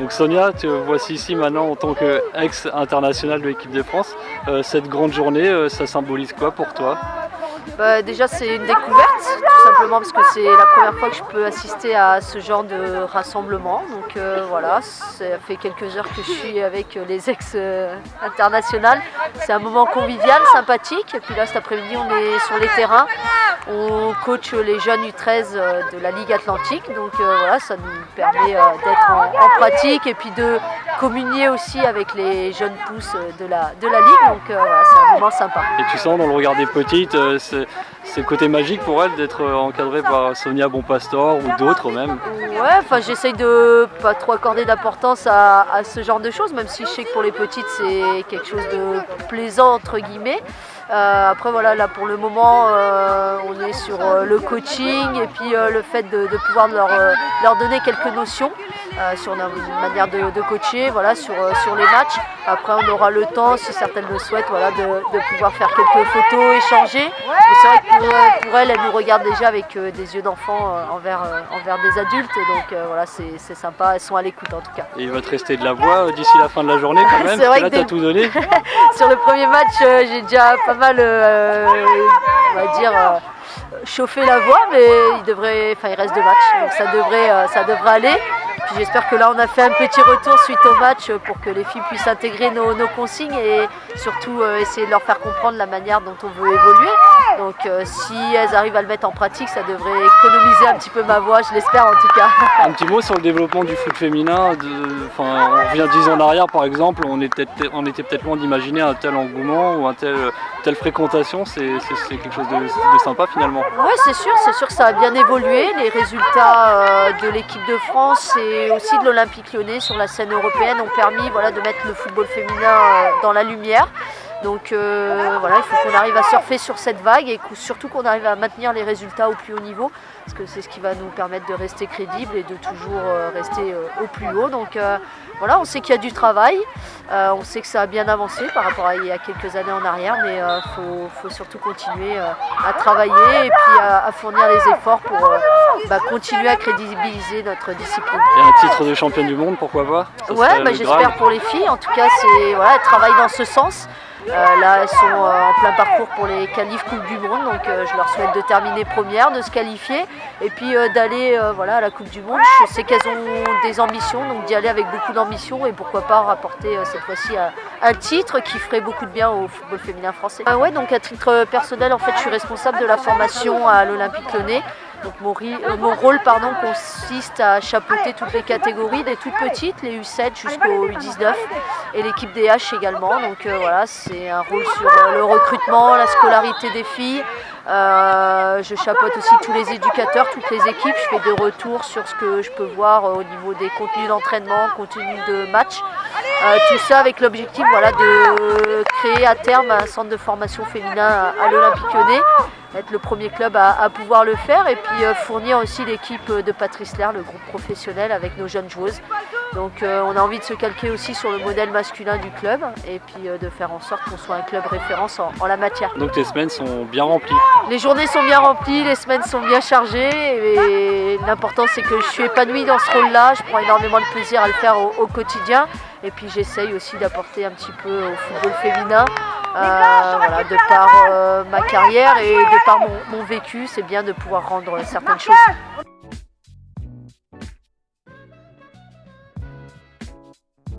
Donc Sonia, te voici ici maintenant en tant qu'ex-internationale de l'équipe de France. Cette grande journée, ça symbolise quoi pour toi? Déjà c'est une découverte, tout simplement parce que c'est la première fois que je peux assister à ce genre de rassemblement. Donc voilà, ça fait quelques heures que je suis avec les ex-internationales. C'est un moment convivial, sympathique. Et puis là cet après-midi on est sur les terrains. On coach les jeunes U13 de la Ligue Atlantique. Donc voilà, ça nous permet d'être en pratique et puis de communier aussi avec les jeunes pousses de la Ligue. Donc voilà, c'est un moment sympa. Et tu sens dans le regard des petites, c'est le côté magique pour elles d'être encadrées par Sonia Bonpastor ou d'autres même. Ouais, enfin j'essaye de pas trop accorder d'importance à ce genre de choses, même si je sais que pour les petites c'est quelque chose de plaisant entre guillemets. Après voilà, là pour le moment on est sur le coaching et puis le fait de pouvoir leur donner quelques notions sur une manière de coacher, voilà, sur les matchs. Après on aura le temps, si certaines le souhaitent, voilà, de pouvoir faire quelques photos, échanger. Mais c'est vrai que pour elles nous regardent déjà avec des yeux d'enfant envers des adultes. Donc voilà, c'est sympa, elles sont à l'écoute en tout cas. Et il va te rester de la voix d'ici la fin de la journée quand même, parce que là t'as tout donné. Sur le premier match, j'ai déjà pas mal, on va dire, chauffé la voix, mais il reste 2 matchs, donc ça devrait aller. Puis j'espère que là on a fait un petit retour suite au match pour que les filles puissent intégrer nos consignes et surtout essayer de leur faire comprendre la manière dont on veut évoluer. Donc si elles arrivent à le mettre en pratique, ça devrait économiser un petit peu ma voix, je l'espère en tout cas. Un petit mot sur le développement du foot féminin. On revient 10 ans en arrière par exemple, on était peut-être loin d'imaginer un tel engouement ou telle fréquentation. C'est quelque chose de sympa finalement. Oui, c'est sûr que ça a bien évolué. Les résultats de l'équipe de France et aussi de l'Olympique Lyonnais sur la scène européenne ont permis, voilà, de mettre le football féminin dans la lumière. Donc voilà, il faut qu'on arrive à surfer sur cette vague et surtout qu'on arrive à maintenir les résultats au plus haut niveau, parce que c'est ce qui va nous permettre de rester crédibles et de toujours rester au plus haut. Donc voilà, on sait qu'il y a du travail, on sait que ça a bien avancé par rapport à il y a quelques années en arrière, mais faut surtout continuer à travailler et puis à fournir les efforts pour continuer à crédibiliser notre discipline. Et un titre de championne du monde, pourquoi pas? Ouais, j'espère pour les filles, en tout cas elles travaillent dans ce sens. Là, elles sont en plein parcours pour les qualifs Coupe du Monde, donc je leur souhaite de terminer première, de se qualifier et puis d'aller à la Coupe du Monde. Je sais qu'elles ont des ambitions, donc d'y aller avec beaucoup d'ambition et pourquoi pas rapporter cette fois-ci un titre qui ferait beaucoup de bien au football féminin français. Ouais, donc à titre personnel, en fait, je suis responsable de la formation à l'Olympique Lyonnais. Donc mon rôle consiste à chapeauter toutes les catégories, des toutes petites, les U7 jusqu'aux U19 et l'équipe des H également. Donc voilà, c'est un rôle sur le recrutement, la scolarité des filles. Je chapeaute aussi tous les éducateurs, toutes les équipes. Je fais des retours sur ce que je peux voir au niveau des contenus d'entraînement, contenus de match. Tout ça avec l'objectif de créer à terme un centre de formation féminin à l'Olympique Lyonnais, être le premier club à pouvoir le faire et puis fournir aussi l'équipe de Patrice Lerre, le groupe professionnel avec nos jeunes joueuses. Donc on a envie de se calquer aussi sur le modèle masculin du club et puis de faire en sorte qu'on soit un club référence en la matière. Donc tes semaines sont bien remplies? Les journées sont bien remplies, les semaines sont bien chargées et l'important c'est que je suis épanouie dans ce rôle-là, je prends énormément de plaisir à le faire au quotidien et puis j'essaye aussi d'apporter un petit peu au football féminin. De par ma carrière et de par mon vécu, c'est bien de pouvoir rendre certaines choses.